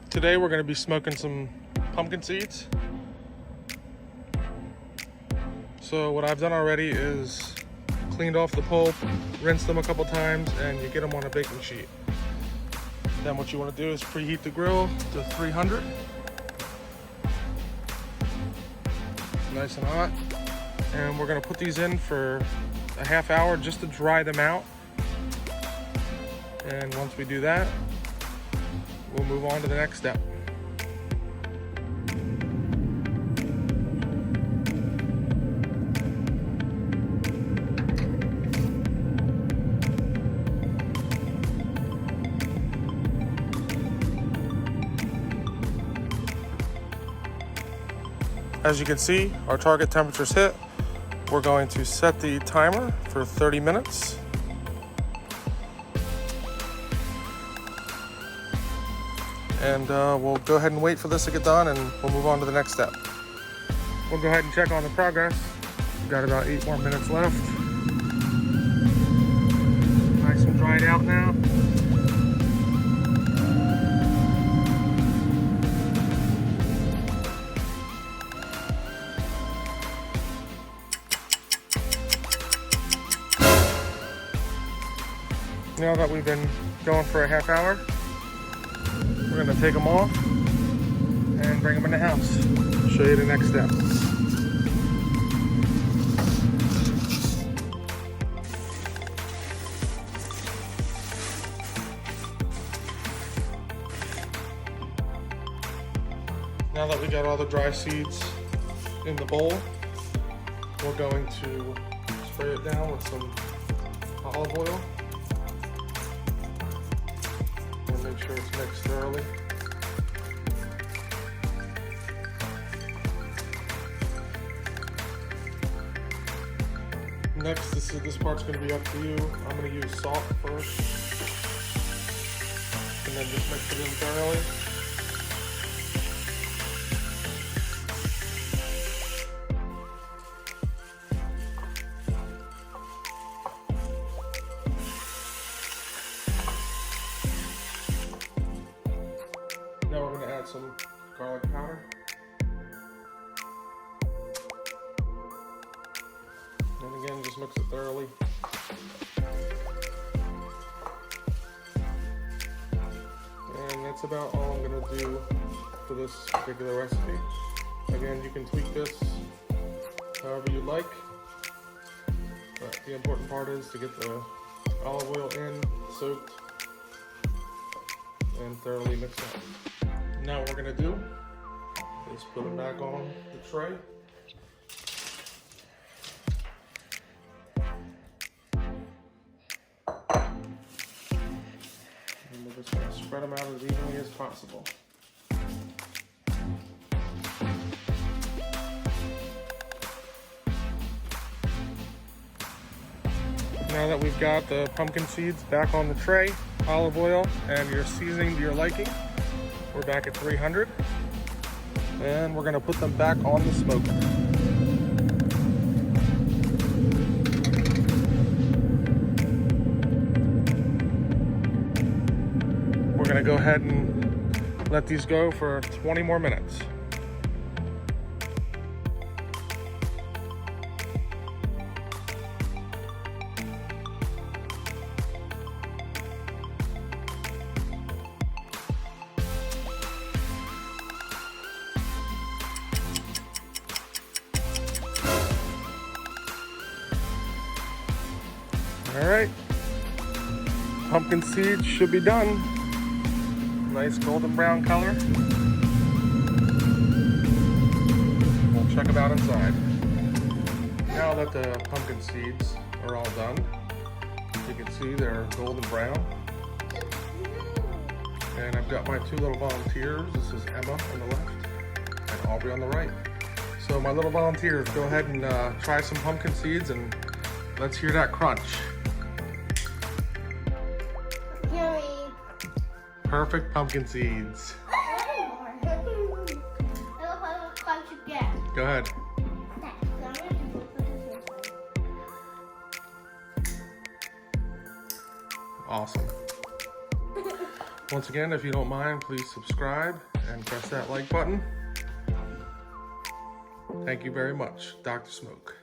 Today we're going to be smoking some pumpkin seeds. So what I've done already is cleaned off the pulp, rinsed them a couple times, and you get them on a baking sheet. Then what you want to do is preheat the grill to 300. Nice and hot. And we're going to put these in for a half hour just to dry them out. And once we do that, we'll move on to the next step. As you can see, our target temperature's hit. We're going to set the timer for 30 minutes. And we'll go ahead and wait for this to get done, and we'll move on to the next step. We'll go ahead and check on the progress. We've got about 8 more minutes left. Nice and dried out now. Now that we've been going for a half hour, we're going to take them off and bring them in the house. Show you the next step. Now that we got all the dry seeds in the bowl, we're going to spray it down with some olive oil. Make sure it's mixed thoroughly. Next, this part's going to be up to you. I'm going to use salt first, and then just mix it in thoroughly. Now we're going to add some garlic powder. And again, just mix it thoroughly. And that's about all I'm going to do for this particular recipe. Again, you can tweak this however you like. But the important part is to get the olive oil in, soaked, and thoroughly mixed up. Now what we're going to do is put it back on the tray. And we're just going to spread them out as evenly as possible. Now that we've got the pumpkin seeds back on the tray, olive oil, and your seasoning to your liking, we're back at 300, and we're going to put them back on the smoker. We're going to go ahead and let these go for 20 more minutes. All right, pumpkin seeds should be done. Nice golden brown color. We'll check them out inside. Now that the pumpkin seeds are all done, you can see they're golden brown. And I've got my 2 little volunteers. This is Emma on the left and Aubrey on the right. So my little volunteers, go ahead and try some pumpkin seeds, and let's hear that crunch. Perfect pumpkin seeds. Go ahead. Awesome. Once again, if you don't mind, please subscribe and press that like button. Thank you very much. Dr. Smoke.